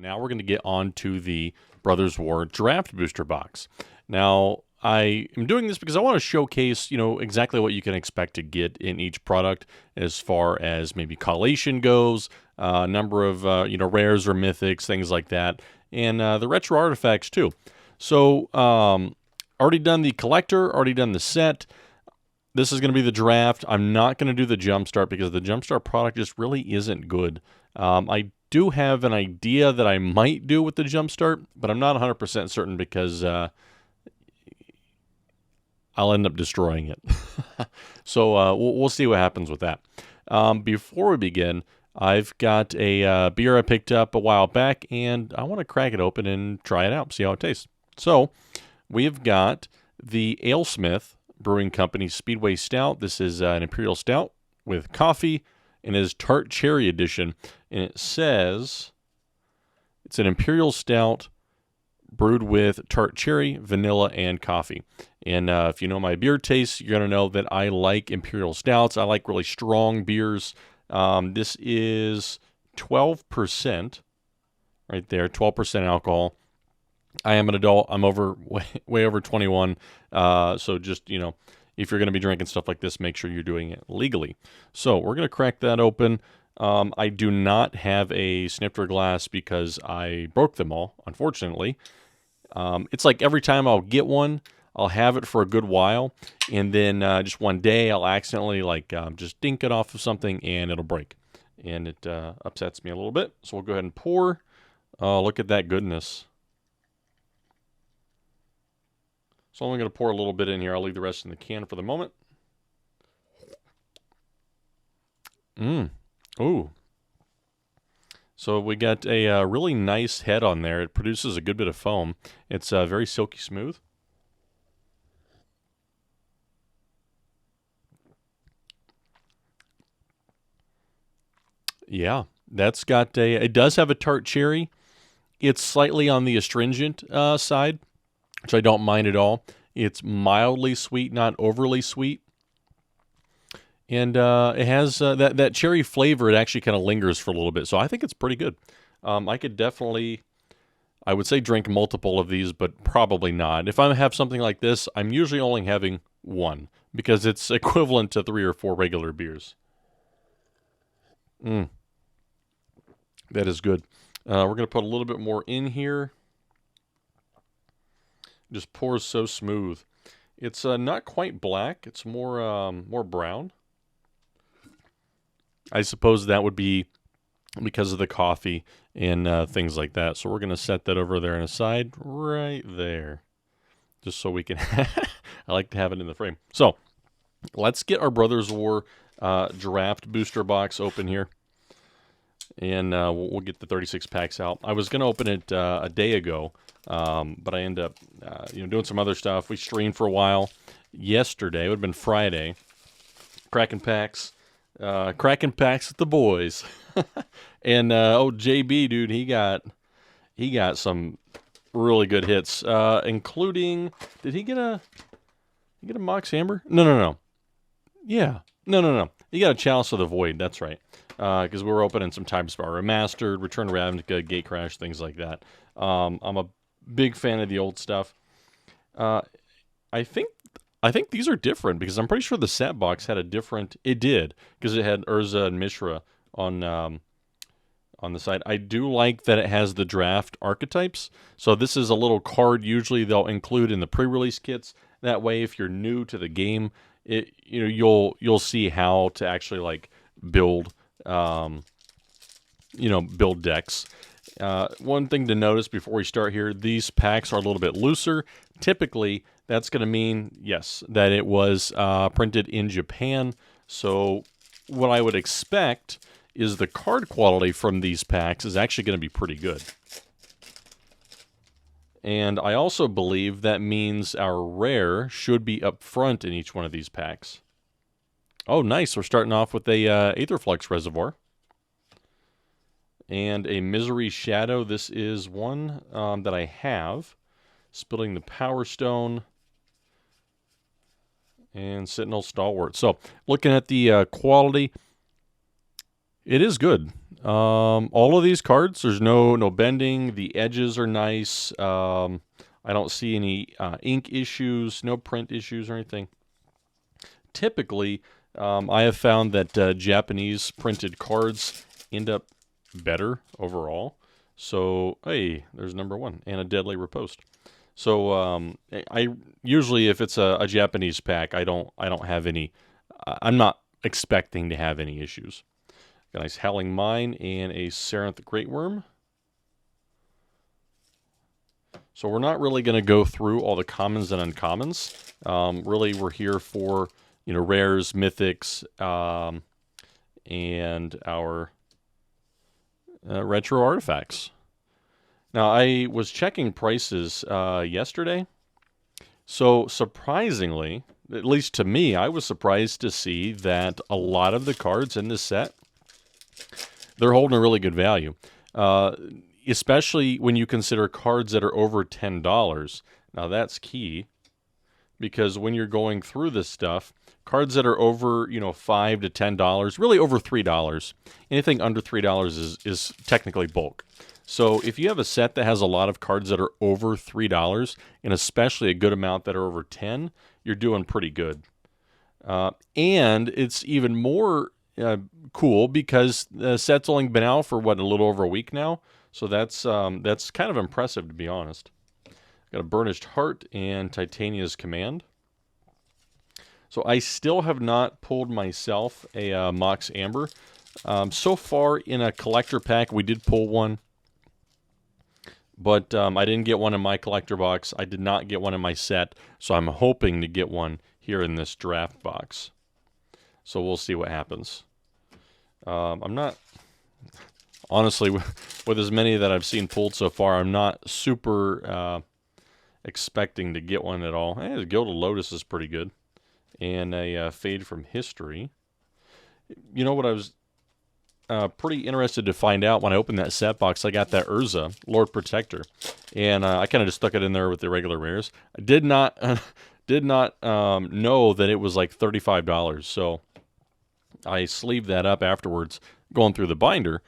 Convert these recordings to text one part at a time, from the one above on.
Now we're going to get on to the Brothers War Draft Booster Box. Now, I am doing this because I want to showcase, exactly what you can expect to get in each product as far as maybe collation goes, number of, rares or mythics, things like that, and the retro artifacts too. So, already done the collector, already done the set. This is going to be the draft. I'm not going to do the Jumpstart because the Jumpstart product just really isn't good. I do have an idea that I might do with the Jumpstart, but I'm not 100% certain because I'll end up destroying it. So we'll see what happens with that. Before we begin, I've got a beer I picked up a while back, and I want to crack it open and try it out, see how it tastes. So we've got the AleSmith Brewing Company Speedway Stout. This is an Imperial Stout with coffee, and it is Tart Cherry Edition. And it says it's an Imperial Stout brewed with tart cherry, vanilla, and coffee. And if you know my beer tastes, you're going to know that I like Imperial Stouts. I like really strong beers. This is 12% right there, 12% alcohol. I am an adult. I'm way over 21. So just, if you're going to be drinking stuff like this, make sure you're doing it legally. So we're going to crack that open. I do not have a snifter glass because I broke them all, unfortunately. It's like every time I'll get one, I'll have it for a good while, and then just one day I'll accidentally just dink it off of something and it'll break. And it upsets me a little bit. So we'll go ahead and pour. Oh, look at that goodness. So I'm only going to pour a little bit in here. I'll leave the rest in the can for the moment. Ooh. So we got a really nice head on there. It produces a good bit of foam. It's very silky smooth. Yeah, that's got it does have a tart cherry. It's slightly on the astringent side, which I don't mind at all. It's mildly sweet, not overly sweet. And it has that cherry flavor. It actually kind of lingers for a little bit. So I think it's pretty good. I could definitely, I would say drink multiple of these, but probably not. If I have something like this, I'm usually only having one because it's equivalent to 3 or 4 regular beers. That is good. We're going to put a little bit more in here. Just pours so smooth. It's not quite black. It's more brown. I suppose that would be because of the coffee and things like that. So we're going to set that over there on the side right there. Just so we can... I like to have it in the frame. So let's get our Brothers War Draft Booster Box open here. And we'll get the 36 packs out. I was going to open it a day ago, but I ended up doing some other stuff. We streamed for a while yesterday. It would have been Friday. Cracking packs with the boys. And JB, dude, he got some really good hits, including, did he get a Mox Hammer? No. Yeah. No. He got a Chalice of the Void, that's right. Because we were opening some Time Spar Remastered, Return to Ravnica, Gatecrash, things like that. I'm a big fan of the old stuff. I think these are different because I'm pretty sure the set box had a different... It did, because it had Urza and Mishra on the side. I do like that it has the draft archetypes. So this is a little card usually they'll include in the pre-release kits. That way, if you're new to the game, you'll see how to actually build build decks. One thing to notice before we start here, these packs are a little bit looser. Typically, that's going to mean, yes, that it was printed in Japan. So what I would expect is the card quality from these packs is actually going to be pretty good. And I also believe that means our rare should be up front in each one of these packs. Oh, nice. We're starting off with a Aetherflux Reservoir. And a Misery Shadow. This is one that I have. Spilling the Power Stone. And Sentinel Stalwart. So, looking at the quality, It is good. All of these cards, there's no bending. The edges are nice. I don't see any ink issues, no print issues or anything. Typically, I have found that Japanese printed cards end up better overall. So, hey, there's number one and a Deadly Riposte. So, I usually, if it's a Japanese pack, I don't have any. I'm not expecting to have any issues. Got a nice Howling Mine and a Sarenth Great Worm. So we're not really going to go through all the commons and uncommons. Really, we're here for rares, mythics, and our retro artifacts. Now, I was checking prices yesterday. So surprisingly, at least to me, I was surprised to see that a lot of the cards in this set, they're holding a really good value. Especially when you consider cards that are over $10. Now that's key, because when you're going through this stuff, cards that are over $5 to $10, really over $3, anything under $3 is technically bulk. So if you have a set that has a lot of cards that are over $3, and especially a good amount that are over 10, you're doing pretty good. And it's even more cool because the set's only been out for a little over a week now. So that's kind of impressive, to be honest. Got a Burnished Heart and Titania's Command. So I still have not pulled myself a Mox Amber. So far in a collector pack, we did pull one. But I didn't get one in my collector box. I did not get one in my set. So I'm hoping to get one here in this draft box. So we'll see what happens. I'm not... Honestly, with as many that I've seen pulled so far, I'm not super expecting to get one at all. The Gilded Lotus is pretty good. And a Fade from History. You know what I was pretty interested to find out when I opened that set box? I got that Urza, Lord Protector. And I kind of just stuck it in there with the regular rares. I did not know that it was like $35. So I sleeved that up afterwards, going through the binder,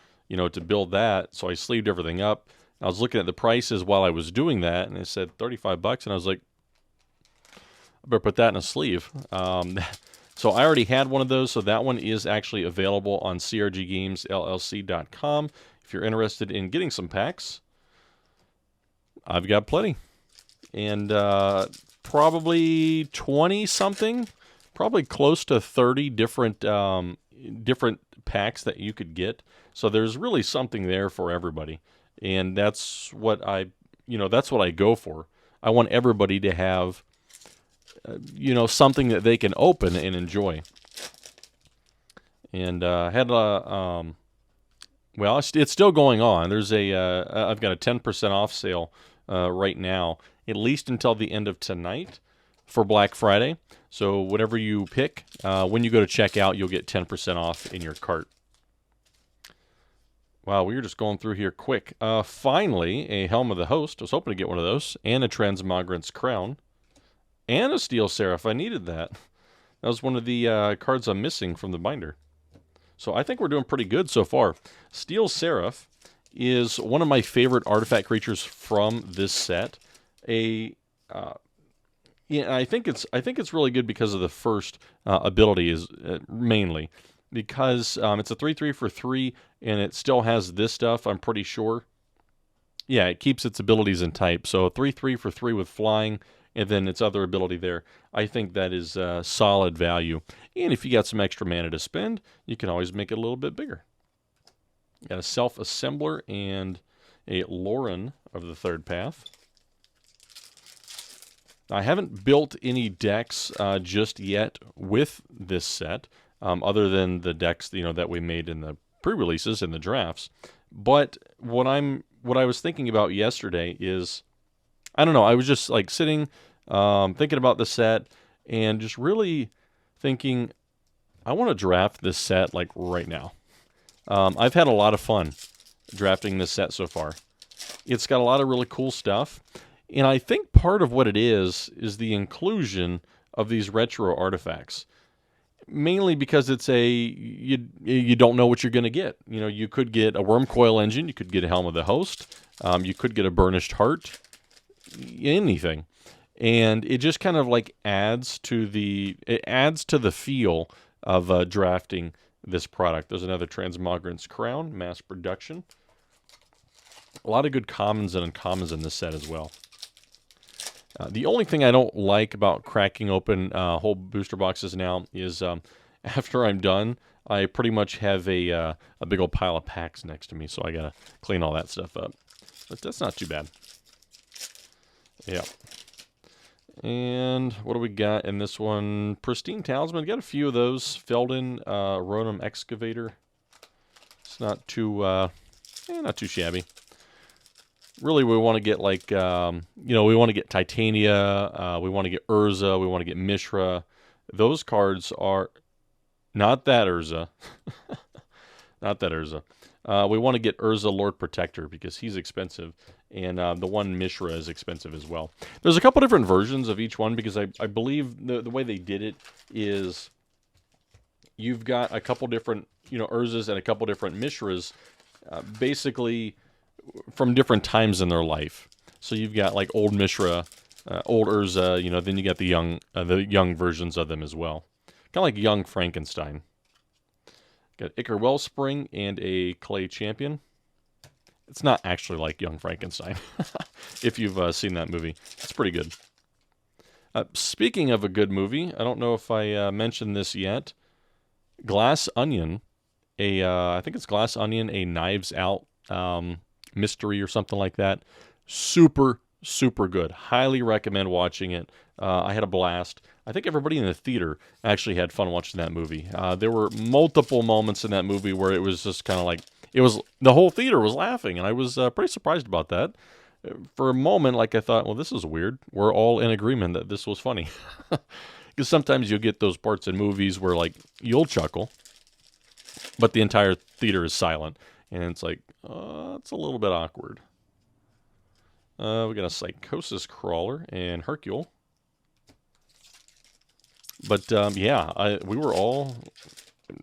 to build that. So I sleeved everything up. I was looking at the prices while I was doing that, and it said $35, and I was like, I better put that in a sleeve. So I already had one of those, so that one is actually available on crggamesllc.com. If you're interested in getting some packs, I've got plenty. And probably 20-something, probably close to 30 different packs that you could get. So there's really something there for everybody. And that's what that's what I go for. I want everybody to have something that they can open and enjoy. And it's still going on. There's I've got a 10% off sale right now, at least until the end of tonight for Black Friday. So whatever you pick, when you go to checkout, you'll get 10% off in your cart. Wow, we were just going through here quick. Finally, a Helm of the Host. I was hoping to get one of those. And a Transmogrant's Crown. And a Steel Seraph. I needed that. That was one of the cards I'm missing from the binder. So I think we're doing pretty good so far. Steel Seraph is one of my favorite artifact creatures from this set. I think it's really good because of the first ability is mainly. Because it's a 3/3 for 3, and it still has this stuff, I'm pretty sure. Yeah, it keeps its abilities in type. So 3/3 for 3 with flying, and then its other ability there. I think that is solid value. And if you got some extra mana to spend, you can always make it a little bit bigger. Got a Self-Assembler and a Lauren of the Third Path. I haven't built any decks just yet with this set. Other than the decks, that we made in the pre-releases and the drafts. But what I was thinking about yesterday is, I don't know, I was just like sitting, thinking about the set, and just really thinking, I want to draft this set like right now. I've had a lot of fun drafting this set so far. It's got a lot of really cool stuff, and I think part of what it is the inclusion of these retro artifacts. mainly because it's you don't know what you're going to get. You know, you could get a worm coil engine, you could get a Helm of the Host, you could get a burnished heart, anything, and it just kind of like adds to the feel of drafting this product. There's another Transmogrant's Crown, mass production. A lot of good commons and uncommons in this set as well. The only thing I don't like about cracking open whole booster boxes now is after I'm done, I pretty much have a big old pile of packs next to me, so I gotta clean all that stuff up. But that's not too bad. Yeah. And what do we got in this one? Pristine Talisman. Got a few of those. Feldon, Rotom Excavator. It's not too shabby. Really, we want to get like, we want to get Titania, we want to get Urza, we want to get Mishra. Those cards are not that Urza. Not that Urza. We want to get Urza Lord Protector because he's expensive, and the one Mishra is expensive as well. There's a couple different versions of each one because I believe the way they did it is you've got a couple different, Urzas and a couple different Mishras, basically from different times in their life. So you've got like old Mishra, old Urza, then you got the young versions of them as well. Kind of like young Frankenstein. Got Ichor Wellspring and a Clay Champion. It's not actually like young Frankenstein. If you've seen that movie, it's pretty good. Speaking of a good movie, I don't know if I mentioned this yet. Glass Onion, I think it's Glass Onion, a Knives Out mystery or something like that. Super, super good. Highly recommend watching it. I had a blast. I think everybody in the theater actually had fun watching that movie. There were multiple moments in that movie where it was just kind of like, the whole theater was laughing, and I was pretty surprised about that. For a moment, I thought, well, this is weird. We're all in agreement that this was funny. Because sometimes you'll get those parts in movies where, you'll chuckle, but the entire theater is silent. And it's like, it's a little bit awkward. We got a Psychosis Crawler and Hercule. But, we were all...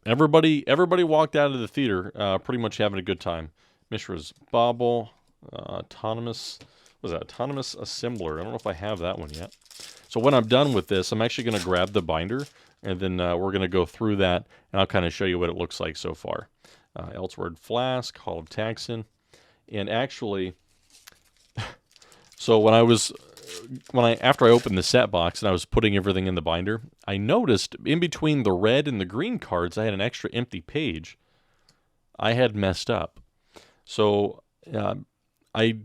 Everybody walked out of the theater pretty much having a good time. Mishra's Bauble, Autonomous... What was that? Autonomous Assembler. I don't know if I have that one yet. So when I'm done with this, I'm actually going to grab the binder, and then we're going to go through that, and I'll kind of show you what it looks like so far. Elseword Flask, Hall of Taxon, and actually, so after I opened the set box and I was putting everything in the binder, I noticed in between the red and the green cards, I had an extra empty page. I had messed up. So I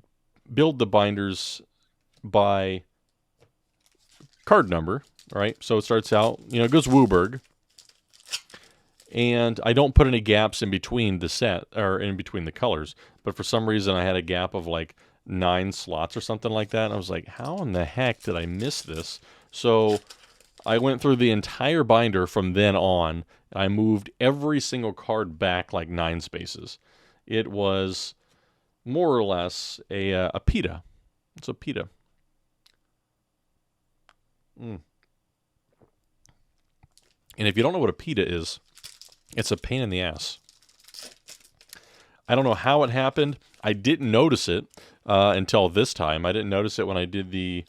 build the binders by card number, right? So it starts out, it goes Wooburg. And I don't put any gaps in between the set, or in between the colors. But for some reason, I had a gap of 9 slots or something like that. And I was like, how in the heck did I miss this? So I went through the entire binder from then on. And I moved every single card back 9 spaces. It was more or less a PETA. It's a PETA. And if you don't know what a PETA is, it's a pain in the ass. I don't know how it happened. I didn't notice it until this time. I didn't notice it when I did the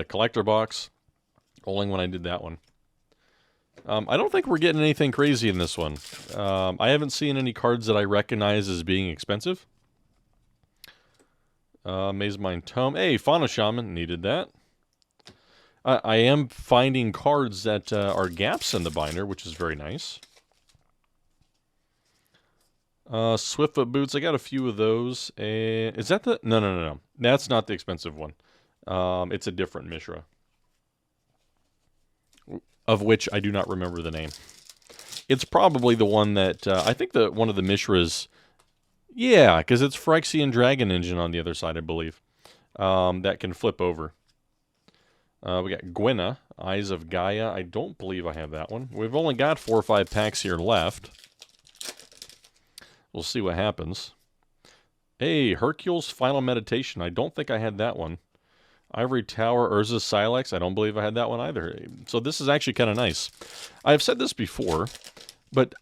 collector box, only when I did that one. I don't think we're getting anything crazy in this one. I haven't seen any cards that I recognize as being expensive. Maze Mine Tome. Hey, Fauna Shaman, needed that. I am finding cards that are gaps in the binder, which is very nice. Swiftfoot Boots, I got a few of those. Is that the... No. That's not the expensive one. It's a different Mishra, of which I do not remember the name. It's probably the one that... I think one of the Mishras... Yeah, because it's Phyrexian Dragon Engine on the other side, I believe. That can flip over. We got Gwenna, Eyes of Gaia. I don't believe I have that one. We've only got 4 or 5 packs here left. We'll see what happens. Hey, Hercule's Final Meditation. I don't think I had that one. Ivory Tower, Urza Silex. I don't believe I had that one either. So this is actually kind of nice. I've said this before, but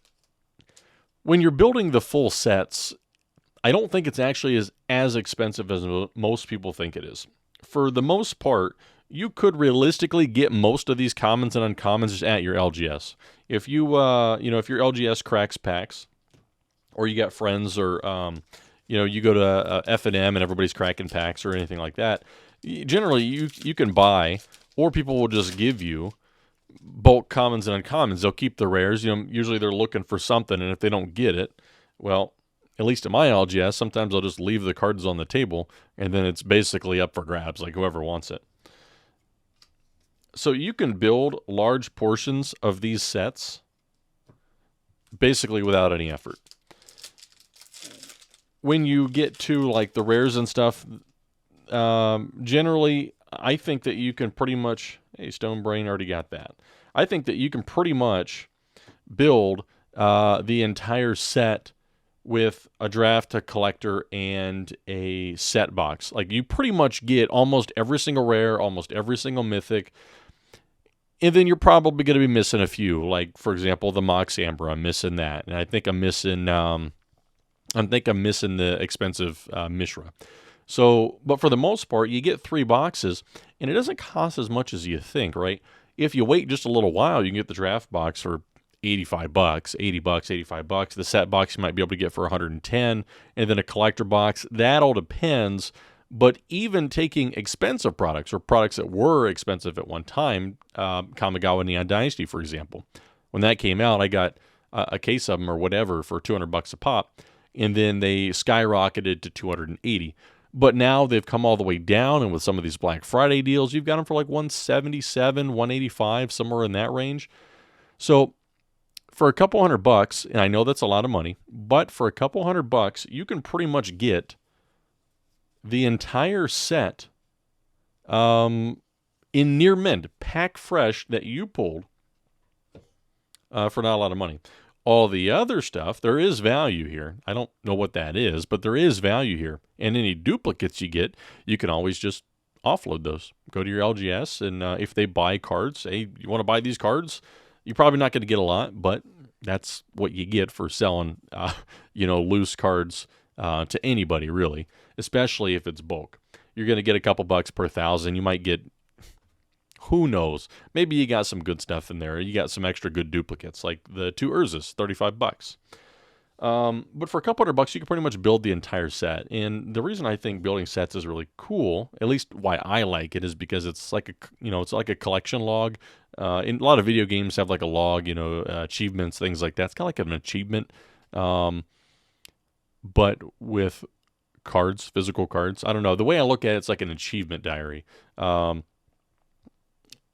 when you're building the full sets, I don't think it's actually as expensive as most people think it is. For the most part, you could realistically get most of these commons and uncommons just at your LGS. If you, if your LGS cracks packs, or you got friends, or you go to F&M and everybody's cracking packs or anything like that, generally you can buy, or people will just give you bulk commons and uncommons. They'll keep the rares. Usually they're looking for something, and if they don't get it, well, at least at my LGS, sometimes I'll just leave the cards on the table, and then it's basically up for grabs, like whoever wants it. So you can build large portions of these sets basically without any effort. When you get to like the rares and stuff, generally, I think that you can pretty much... Hey, Stone Brain already got that. I think that you can pretty much build the entire set with a draft, a collector, and a set box. Like, you pretty much get almost every single rare, almost every single mythic, and then you're probably going to be missing a few. Like, for example, the Mox Amber, I'm missing that, and I think I'm missing the expensive Mishra. So, but for the most part, you get 3 boxes, and it doesn't cost as much as you think, right? If you wait just a little while, you can get the draft box for $85, $80, $85. The set box you might be able to get for $110, and then a collector box. That all depends. But even taking expensive products, or products that were expensive at one time, Kamigawa Neon Dynasty, for example, when that came out, I got a case of them or whatever for $200 a pop, and then they skyrocketed to $280. But now they've come all the way down, and with some of these Black Friday deals, you've got them for like $177, $185, somewhere in that range. So for a couple $100, and I know that's a lot of money, but for a couple $100, you can pretty much get the entire set in near mint, pack fresh, that you pulled for not a lot of money. All the other stuff, there is value here. I don't know what that is, but there is value here. And any duplicates you get, you can always just offload those. Go to your LGS, and if they buy cards, hey, you want to buy these cards? You're probably not going to get a lot, but that's what you get for selling, loose cards to anybody, really, especially if it's bulk. You're going to get a couple bucks per 1,000. You might get, who knows? Maybe you got some good stuff in there. You got some extra good duplicates, like the 2 Urzas, $35. But for a couple $100, you can pretty much build the entire set. And the reason I think building sets is really cool, at least why I like it, is because it's like a collection log. And a lot of video games have like a log, achievements, things like that. It's kind of like an achievement, but with cards, physical cards. I don't know. The way I look at it, it's like an achievement diary.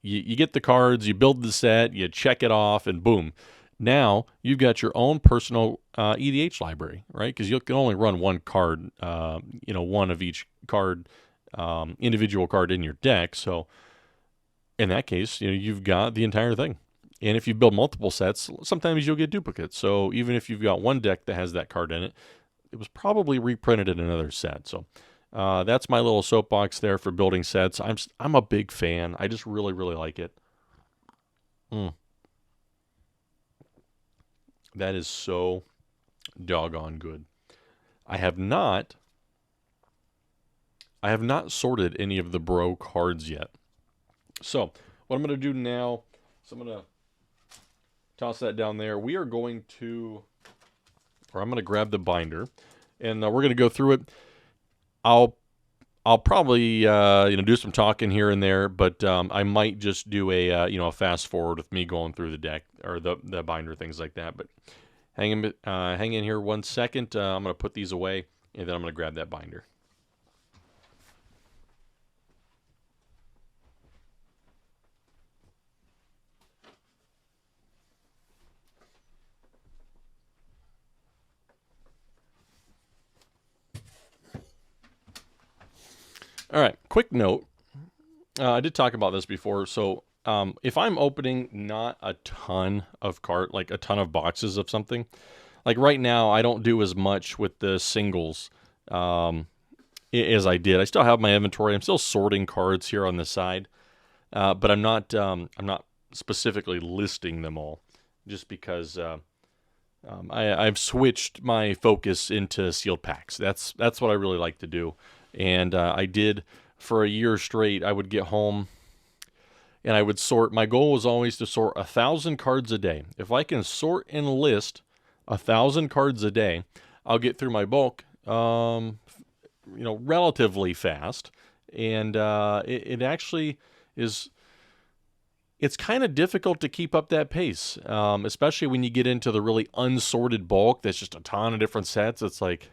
You get the cards, you build the set, you check it off, and boom. Now you've got your own personal EDH library, right? Because you can only run one card, one of each card, individual card in your deck. So in that case, you've got the entire thing. And if you build multiple sets, sometimes you'll get duplicates. So even if you've got one deck that has that card in it, it was probably reprinted in another set. So that's my little soapbox there for building sets. I'm a big fan. I just really, really like it. That is so doggone good. I have not sorted any of the bro cards yet. So what I'm going to do now is I'm going to toss that down there. I'm going to grab the binder, and we're going to go through it. I'll probably do some talking here and there, but I might just do a fast forward with me going through the deck or the binder, things like that. But hang in here 1 second. I'm going to put these away, and then I'm going to grab that binder. All right, quick note. I did talk about this before. So if I'm opening not a ton of a ton of boxes of something, like right now, I don't do as much with the singles as I did. I still have my inventory. I'm still sorting cards here on the side, but I'm not specifically listing them all, just because I've switched my focus into sealed packs. That's what I really like to do, and I did for a year straight. I would get home and I would sort. My goal was always to sort 1,000 cards a day. If I can sort and list 1,000 cards a day, I'll get through my bulk, relatively fast. And it actually is. It's kind of difficult to keep up that pace, especially when you get into the really unsorted bulk. That's just a ton of different sets. It's like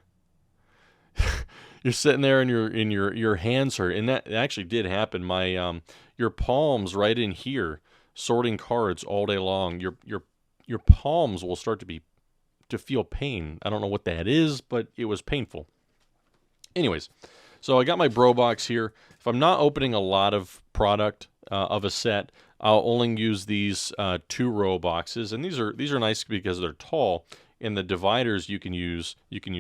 you're sitting there and your hands hurt, and that actually did happen. My your palms right in here, sorting cards all day long. Your palms will start to feel pain. I don't know what that is, but it was painful. Anyways, so I got my Bro Box here. If I'm not opening a lot of product of a set, I'll only use these 2-row boxes, and these are nice because they're tall. And the dividers you can use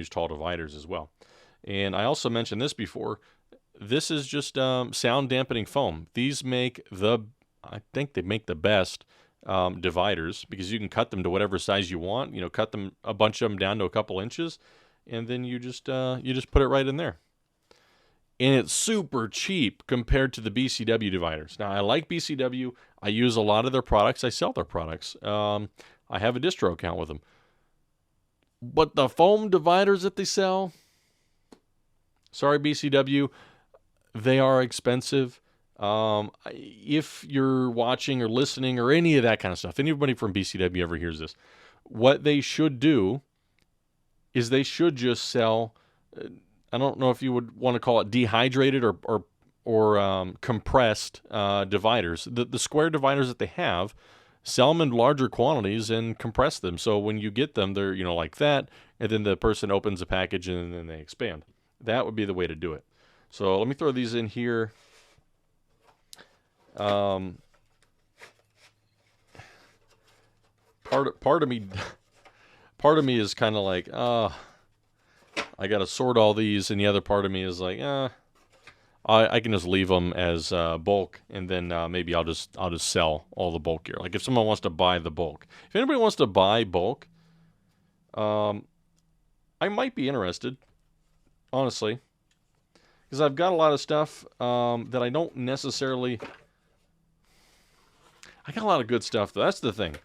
tall dividers as well. And I also mentioned this before. This is just sound dampening foam. These I think they make the best dividers, because you can cut them to whatever size you want. Cut them, a bunch of them down to a couple inches, and then you just put it right in there. And it's super cheap compared to the BCW dividers. Now, I like BCW. I use a lot of their products. I sell their products. I have a distro account with them. But the foam dividers that they sell, sorry, BCW, they are expensive. If you're watching or listening or any of that kind of stuff, anybody from BCW ever hears this, what they should do is they should just sell, I don't know if you would want to call it dehydrated or compressed dividers. The square dividers that they have, sell them in larger quantities and compress them. So when you get them, they're like that, and then the person opens the package and then they expand. That would be the way to do it. So let me throw these in here. Part of me is kind of like, I got to sort all these, and the other part of me is like, I can just leave them as bulk, and then maybe I'll just sell all the bulk here. Like if someone wants to buy the bulk, if anybody wants to buy bulk, I might be interested, honestly, because I've got a lot of stuff that I don't necessarily. I got a lot of good stuff. That's the thing.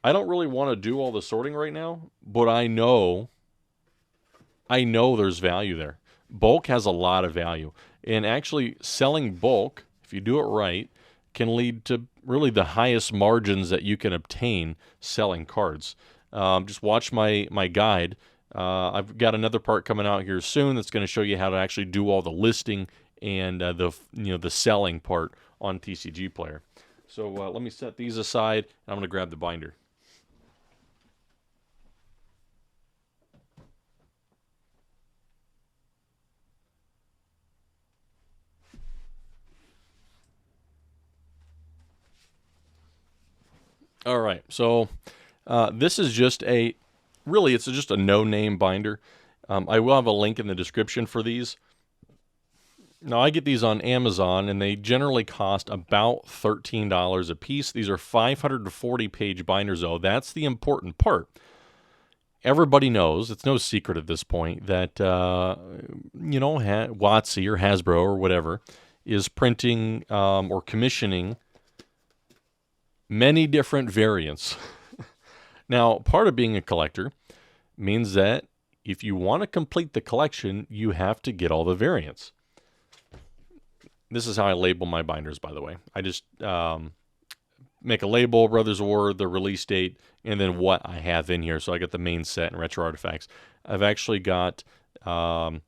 I don't really want to do all the sorting right now, but I know there's value there. Bulk has a lot of value. And actually selling bulk, if you do it right, can lead to really the highest margins that you can obtain selling cards. Just watch my guide. I've got another part coming out here soon that's going to show you how to actually do all the listing and the selling part on TCG Player. So let me set these aside, and I'm going to grab the binder. All right, so this is just just a no-name binder. I will have a link in the description for these. Now, I get these on Amazon, and they generally cost about $13 a piece. These are 540-page binders, though. That's the important part. Everybody knows, it's no secret at this point, that, WotC or Hasbro or whatever is printing or commissioning many different variants. Now, part of being a collector means that if you want to complete the collection, you have to get all the variants. This is how I label my binders, by the way. I just make a label, Brothers War, the release date, and then what I have in here. So I got the main set and retro artifacts. I've actually got the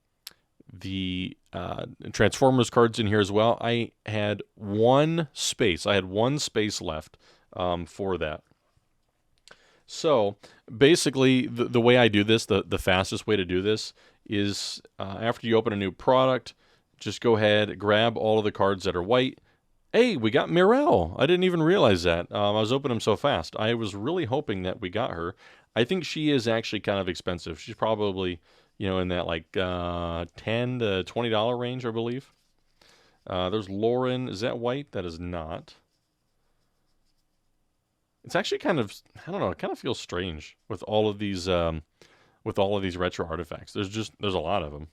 Transformers cards in here as well. I had one space left for that. So basically, the way I do this, the fastest way to do this is after you open a new product, just go ahead, grab all of the cards that are white. Hey, we got Mirelle. I didn't even realize that. I was opening them so fast. I was really hoping that we got her. I think she is actually kind of expensive. She's probably you know, in that like $10 to $20 range, I believe. There's Lauren. Is that white? That is not. It's actually kind of, I don't know, it kind of feels strange with all of these retro artifacts. There's a lot of them.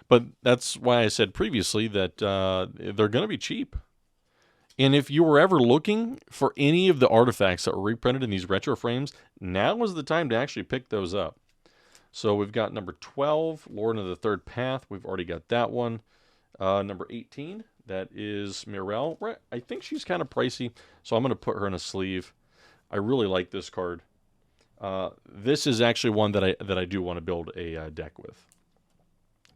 But that's why I said previously that they're going to be cheap. And if you were ever looking for any of the artifacts that were reprinted in these retro frames, now is the time to actually pick those up. So we've got number 12, Lauren of the Third Path. We've already got that one. Number 18, that is Mirel. Right, I think she's kind of pricey, so I'm going to put her in a sleeve. I really like this card. This is actually one that I do want to build a deck with.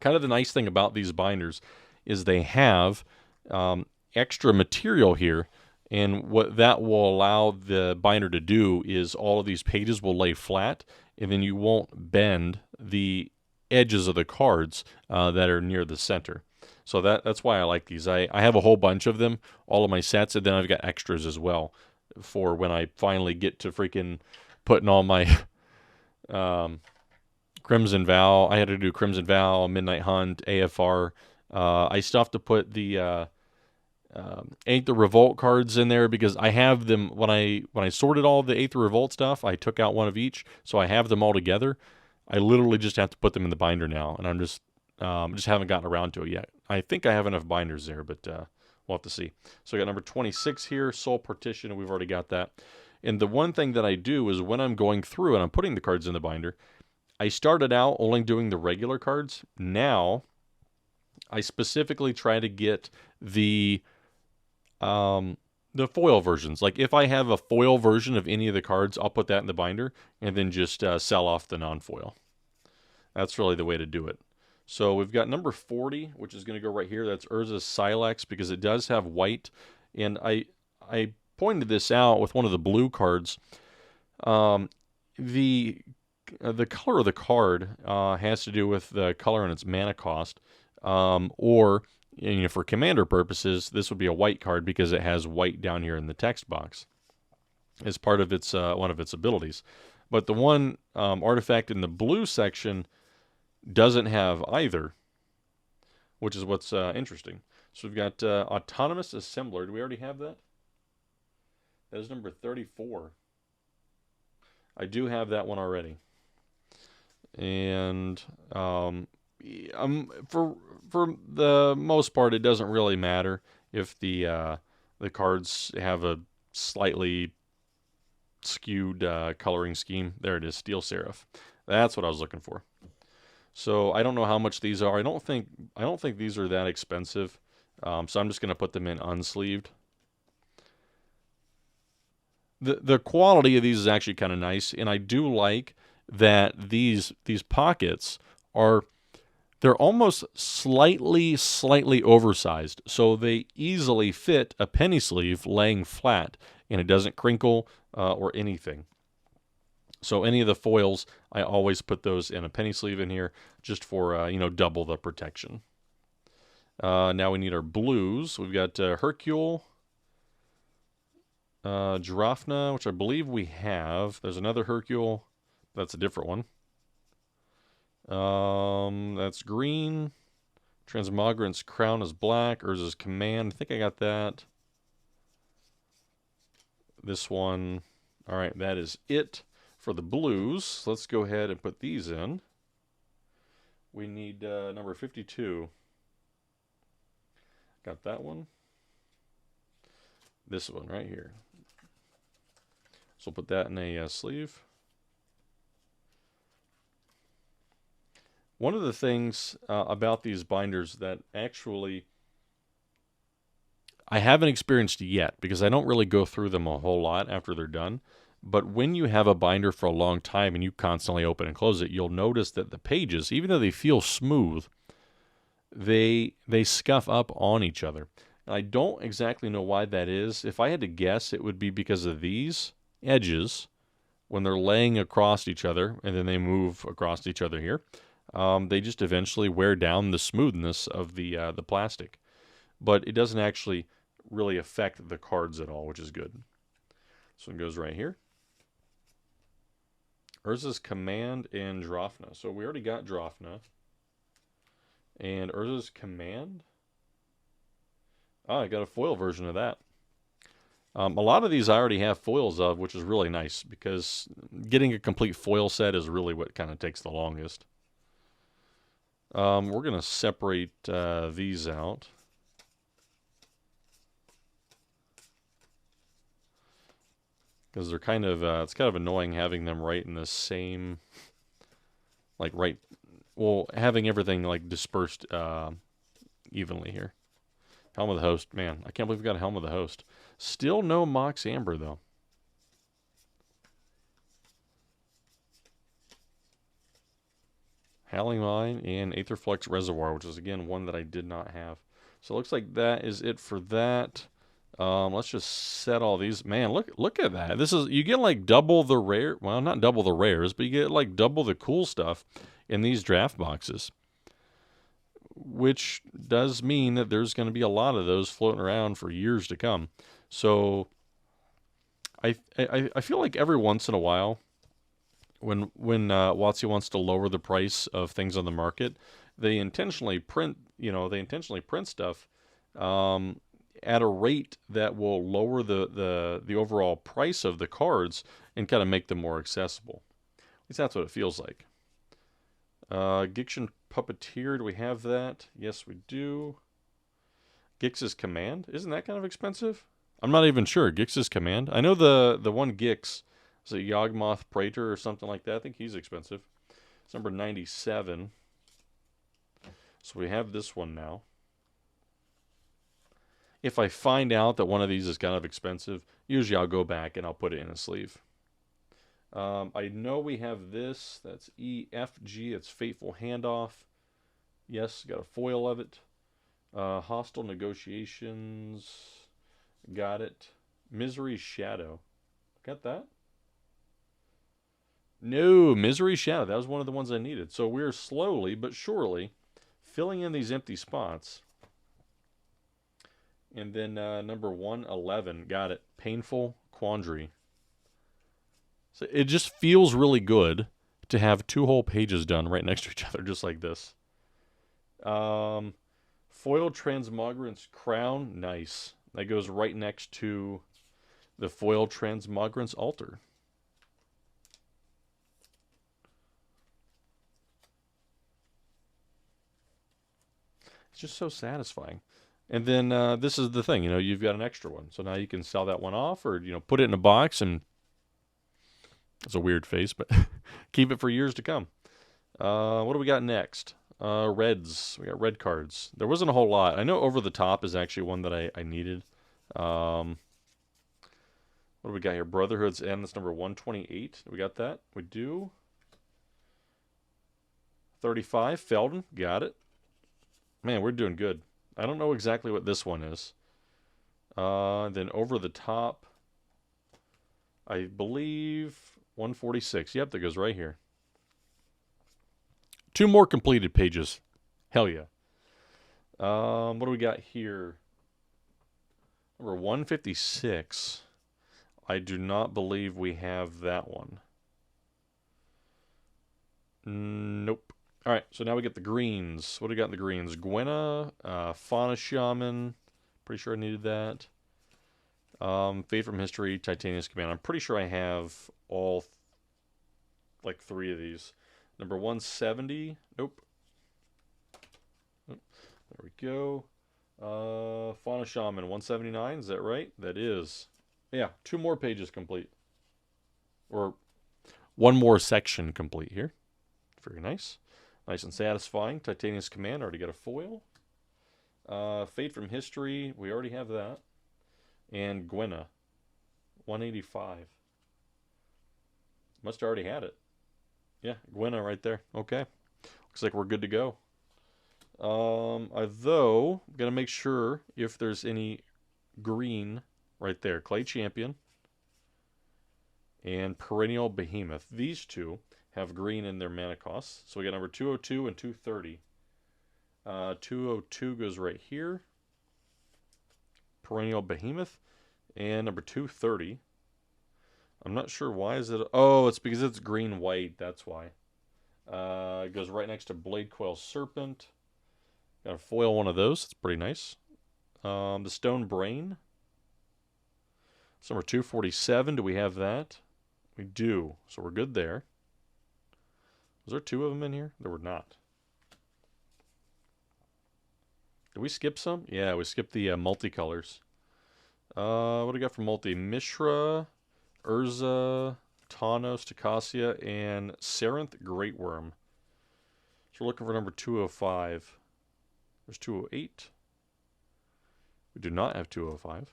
Kind of the nice thing about these binders is they have extra material here, and what that will allow the binder to do is all of these pages will lay flat, and then you won't bend the edges of the cards that are near the center. So that's why I like these. I have a whole bunch of them, all of my sets, and then I've got extras as well for when I finally get to freaking putting all my Crimson Vow. I had to do Crimson Vow, Midnight Hunt, AFR. I still have to put the Eighth of Revolt cards in there because I have them when I sorted all of the Eighth of Revolt stuff. I took out one of each, so I have them all together. I literally just have to put them in the binder now, and I'm just haven't gotten around to it yet. I think I have enough binders there, but we'll have to see. So I got number 26 here, Soul Partition, and we've already got that. And the one thing that I do is when I'm going through and I'm putting the cards in the binder, I started out only doing the regular cards. Now, I specifically try to get the foil versions. Like if I have a foil version of any of the cards, I'll put that in the binder and then just sell off the non-foil. That's really the way to do it. So we've got number 40, which is going to go right here. That's Urza's Silex because it does have white. And I pointed this out with one of the blue cards. The color of the card has to do with the color and its mana cost. Or for commander purposes, this would be a white card because it has white down here in the text box as part of its one of its abilities. But the one artifact in the blue section doesn't have either, which is what's interesting. So we've got Autonomous Assembler. Do we already have that? That is number 34. I do have that one already. And for the most part, it doesn't really matter if the cards have a slightly skewed coloring scheme. There it is, Steel Seraph. That's what I was looking for. So I don't know how much these are. I don't think these are that expensive. So I'm just going to put them in unsleeved. The quality of these is actually kind of nice, and I do like that these pockets they're almost slightly oversized, so they easily fit a penny sleeve laying flat, and it doesn't crinkle or anything. So any of the foils, I always put those in a penny sleeve in here just for double the protection. Now we need our blues. We've got Hercule, Girafna, which I believe we have. There's another Hercule. That's a different one. That's green. Transmogrant's Crown is black. Urza's Command. I think I got that. This one. All right, that is it for the blues. Let's go ahead and put these in. We need number 52. Got that one. This one right here. So we'll put that in a sleeve. One of the things about these binders that actually I haven't experienced yet, because I don't really go through them a whole lot after they're done, but when you have a binder for a long time and you constantly open and close it, you'll notice that the pages, even though they feel smooth, they scuff up on each other. And I don't exactly know why that is. If I had to guess, it would be because of these edges when they're laying across each other and then they move across each other here. They just eventually wear down the smoothness of the plastic. But it doesn't actually really affect the cards at all, which is good. So it goes right here. Urza's Command and Drofna. So we already got Drofna. And Urza's Command? Oh, I got a foil version of that. A lot of these I already have foils of, which is really nice because getting a complete foil set is really what kind of takes the longest. We're going to separate these out. Because they're kind of, it's kind of annoying having them right in the same, like having everything like dispersed evenly here. Helm of the Host, man, I can't believe we got a Helm of the Host. Still no Mox Amber though. Howling Mine and Aetherflux Reservoir, which is again one that I did not have. So it looks like that is it for that. Let's just set all these. Man, look at that. This is, you get like double the rare. Well, not double the rares, but you get like double the cool stuff in these draft boxes, which does mean that there's going to be a lot of those floating around for years to come. So I feel like every once in a while, when WotC wants to lower the price of things on the market, they intentionally print stuff at a rate that will lower the overall price of the cards and kind of make them more accessible. At least that's what it feels like. Gikshin Puppeteer, do we have that? Yes, we do. Gix's Command, isn't that kind of expensive? I'm not even sure. Gix's Command, I know the one Gix is a Yawgmoth Praetor or something like that. I think he's expensive. It's number 97. So we have this one now. If I find out that one of these is kind of expensive, usually I'll go back and I'll put it in a sleeve. I know we have this. That's EFG. It's Fateful Handoff. Yes, got a foil of it. Hostile Negotiations. Got it. Misery Shadow. Got that? No, Misery Shadow. That was one of the ones I needed. So we're slowly but surely filling in these empty spots. And then number 111. Got it. Painful Quandary. So it just feels really good to have two whole pages done right next to each other, just like this. Foiled Transmogrant's Crown. Nice. That goes right next to the Foiled Transmogrant's Altar. It's just so satisfying. And then this is the thing, you've got an extra one. So now you can sell that one off or, put it in a box and it's a weird face, but keep it for years to come. What do we got next? Reds. We got red cards. There wasn't a whole lot. I know Over the Top is actually one that I needed. What do we got here? Brotherhood's End. That's number 128. We got that? We do. 35. Felden. Got it. Man, we're doing good. I don't know exactly what this one is. Then Over the Top, I believe 146. Yep, that goes right here. 2 more completed pages. Hell yeah. What do we got here? Number 156. I do not believe we have that one. Nope. All right, so now we get the greens. What do we got in the greens? Gwenna, Fauna Shaman. Pretty sure I needed that. Fade from History, Titania's Command. I'm pretty sure I have all, like 3 of these. Number 170. Nope. There we go. Fauna Shaman, 179. Is that right? That is. Yeah, 2 more pages complete. Or 1 more section complete here. Very nice. Nice and satisfying. Titania's Command, already got a foil. Fade from History, we already have that. And Gwenna, 185. Must have already had it. Yeah, Gwenna right there. Okay. Looks like we're good to go. Though, I'm going to make sure if there's any green right there. Clay Champion and Perennial Behemoth. These two have green in their mana costs. So we got number 202 and 230. 202 goes right here. Perennial Behemoth. And number 230 I'm not sure why is it. Oh, it's because it's green white. That's why. It goes right next to Blade Coil Serpent. Got a foil one of those. It's pretty nice. The Stone Brain. It's number 247. Do we have that? We do. So we're good there. Was there two of them in here? There were not. Did we skip some? Yeah, we skipped the multicolors. What do we got for multi? Mishra, Urza, Tawnos, Tocasia, and Sarenth Great Worm. So we're looking for number 205. There's 208. We do not have 205.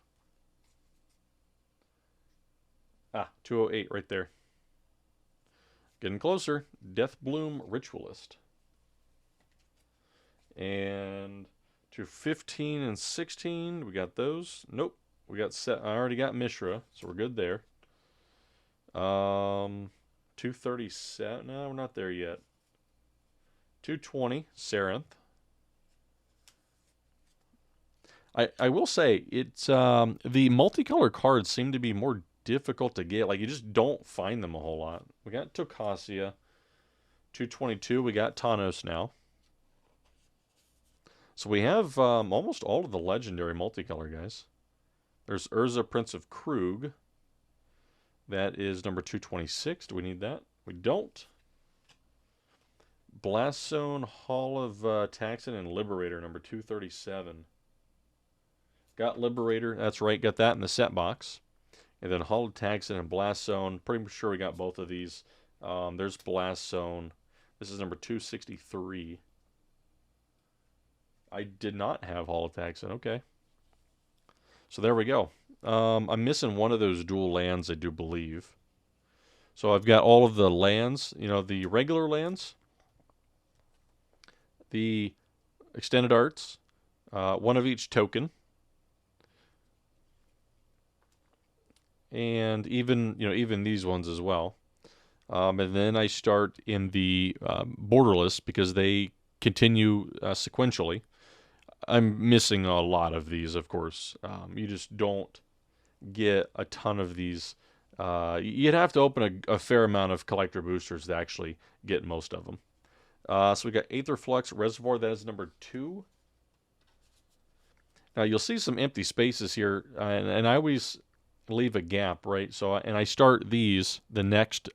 Ah, 208 right there. Getting closer. Deathbloom Ritualist. And to 15 and 16, we got those. Nope. We got set. I already got Mishra, so we're good there. 237. No, we're not there yet. 220, Sarenth. I will say it's the multicolor cards seem to be more difficult to get. Like you just don't find them a whole lot. We got Tocasia. 222. We got Tawnos now. So we have almost all of the legendary multicolor guys. There's Urza, Prince of Krug. That is number 226. Do we need that? We don't. Blast Zone, Hall of Taxon, and Liberator, number 237. Got Liberator. That's right. Got that in the set box. And then Hall of Taxon and Blast Zone. Pretty sure we got both of these. There's Blast Zone. This is number 263. I did not have Hall of Taxon. Okay. So there we go. I'm missing one of those dual lands, I do believe. So I've got all of the lands, the regular lands, the extended arts, one of each token, and even these ones as well. And then I start in the borderless because they continue sequentially. I'm missing a lot of these, of course. You just don't get a ton of these. You'd have to open a fair amount of collector boosters to actually get most of them. So we got Aetherflux Reservoir. That is number 2. Now you'll see some empty spaces here, and I always leave a gap, right? So and I start the next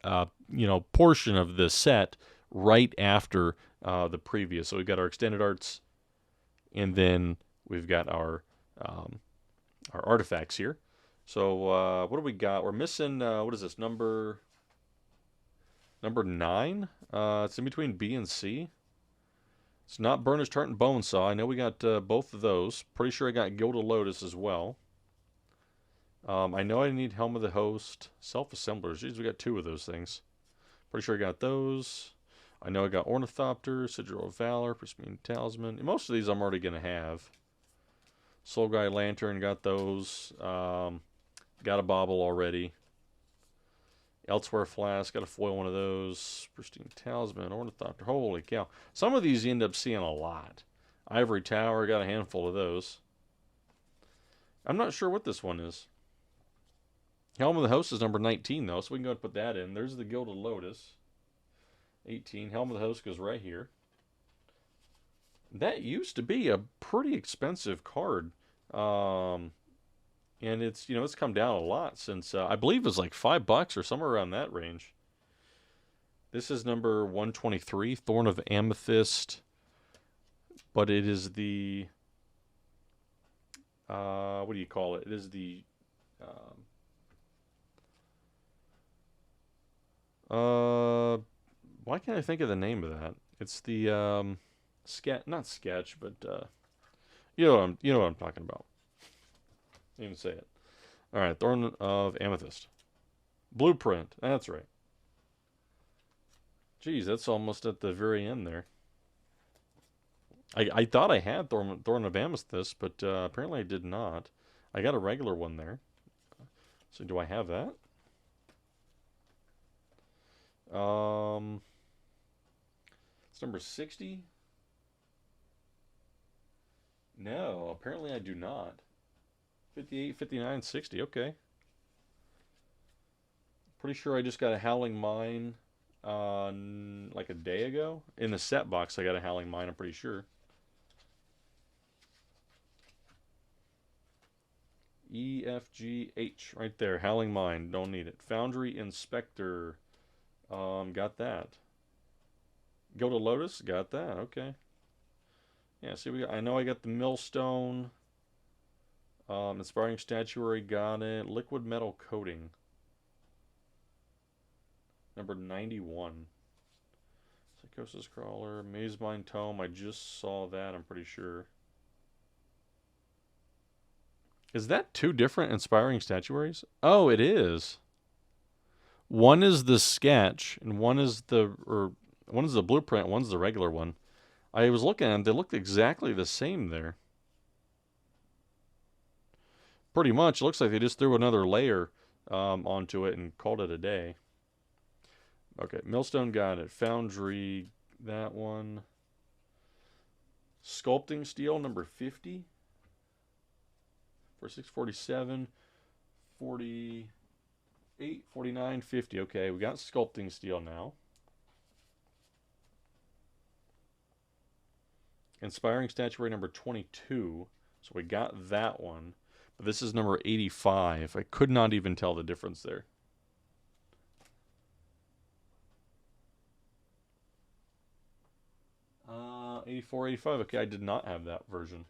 portion of the set right after the previous. So we've got our extended arts, and then we've got our artifacts here. So what do we got? We're missing what is this, number 9? It's in between B and C. It's not Burnished Heart and Bonesaw. I know we got both of those. Pretty sure I got Gilded Lotus as well. I know I need Helm of the Host, Self-Assemblers. Jeez, we got 2 of those things. Pretty sure I got those. I know I got Ornithopter, Sigil of Valor, Pristine Talisman. Most of these I'm already going to have. Soul Guide Lantern, got those. Got a Bauble already. Elsewhere Flask, got a foil one of those. Pristine Talisman, Ornithopter. Holy cow. Some of these you end up seeing a lot. Ivory Tower, got a handful of those. I'm not sure what this one is. Helm of the Host is number 19, though, so we can go ahead and put that in. There's the Gilded Lotus. 18. Helm of the Host goes right here. That used to be a pretty expensive card. And it's come down a lot since I believe it was like $5 or somewhere around that range. This is number 123, Thorn of Amethyst, but it is the what do you call it? It is the why can't I think of the name of that? It's the not sketch, but you know what I'm talking about. I didn't even say it. All right, Thorn of Amethyst. Blueprint. That's right. Geez, that's almost at the very end there. I thought I had Thorn of Amethyst, but apparently I did not. I got a regular one there. So do I have that? It's number 60. No, apparently I do not. 58, 59, 60. Okay. Pretty sure I just got a Howling Mine like a day ago. In the set box, I got a Howling Mine, I'm pretty sure. EFGH, right there. Howling Mine, don't need it. Foundry Inspector, got that. Go to Lotus, got that. Okay. Yeah, see, I know I got the Millstone. Inspiring Statuary, got it. Liquid Metal Coating, number 91. Psychosis Crawler, Mazemind Tome, I just saw that, I'm pretty sure. Is that two different Inspiring Statuaries? Oh, it is. One is the sketch, and one is the blueprint, one's the regular one. I was looking at them, they look exactly the same there. Pretty much, it looks like they just threw another layer onto it and called it a day. Okay, Millstone, got it. Foundry, that one. Sculpting Steel, number 50. For 647, 48, 49, 50. Okay, we got Sculpting Steel now. Inspiring Statuary, number 22. So we got that one. But this is number 85. I could not even tell the difference there. Uh, 84, 85. Okay, I did not have that version.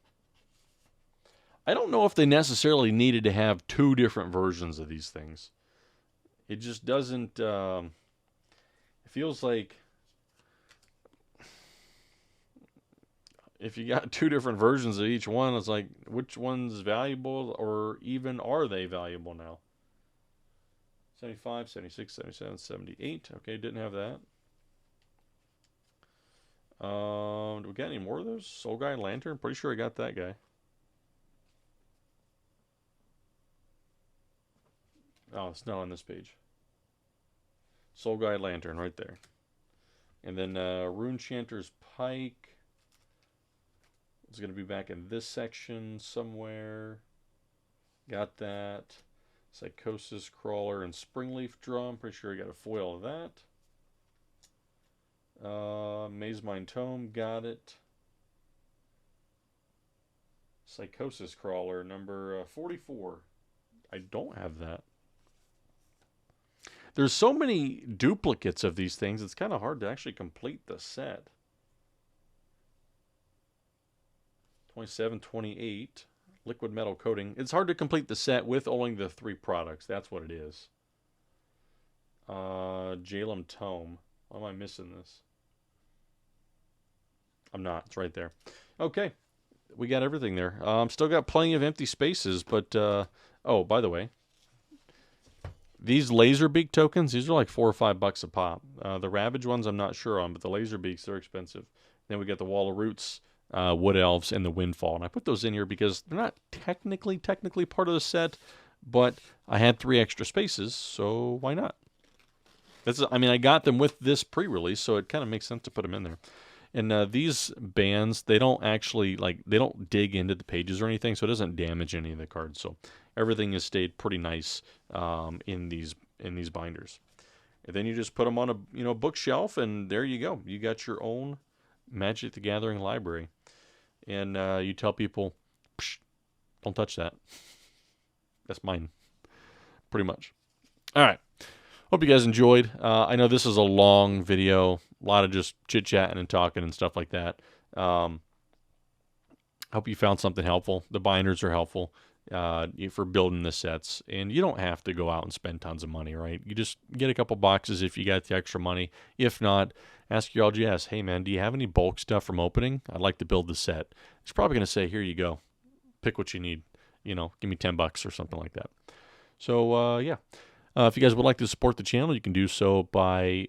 I don't know if they necessarily needed to have two different versions of these things. It just doesn't, it feels like if you got two different versions of each one, it's like, which one's valuable, or even are they valuable now? 75, 76, 77, 78. Okay, didn't have that. Do we got any more of those? Soul Guide Lantern? Pretty sure I got that guy. Oh, it's not on this page. Soul Guide Lantern, right there. And then Runechanter's Pike. It's going to be back in this section somewhere. Got that. Psychosis Crawler and Springleaf Drum. Pretty sure I got a foil of that. Mazemind Tome, got it. Psychosis Crawler, number 44. I don't have that. There's so many duplicates of these things, it's kind of hard to actually complete the set. 27, 28. Liquid Metal Coating. It's hard to complete the set with only the 3 products. That's what it is. Jalum Tome. Why am I missing this? I'm not. It's right there. Okay. We got everything there. Still got plenty of empty spaces, but oh, by the way, these Laserbeak tokens, these are like $4 or $5 a pop. The Ravage ones I'm not sure on, but the Laserbeaks, they're expensive. Then we got the Wall of Roots, Wood Elves, and the Windfall. And I put those in here because they're not technically part of the set, but I had 3 extra spaces, so why not? I mean, I got them with this pre-release, so it kind of makes sense to put them in there. And these bands, they don't actually, they don't dig into the pages or anything, so it doesn't damage any of the cards. So everything has stayed pretty nice in these binders. And then you just put them on a bookshelf, and there you go. You got your own Magic the Gathering library. And you tell people, psh, don't touch that. That's mine, pretty much. All right. Hope you guys enjoyed. I know this is a long video, a lot of just chit-chatting and talking and stuff like that. Hope you found something helpful. The binders are helpful for building the sets, and you don't have to go out and spend tons of money, right? You just get a couple boxes if you got the extra money. If not, ask your LGS, hey man, do you have any bulk stuff from opening? I'd like to build the set. It's probably going to say, here you go. Pick what you need. Give me $10 or something like that. So, yeah. If you guys would like to support the channel, you can do so by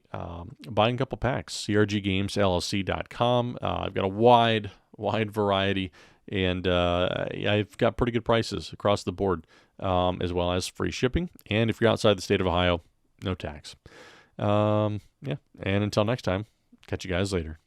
buying a couple packs. CRGGamesLLC.com. I've got a wide variety, and I've got pretty good prices across the board, as well as free shipping. And if you're outside the state of Ohio, no tax. Yeah, and until next time, catch you guys later.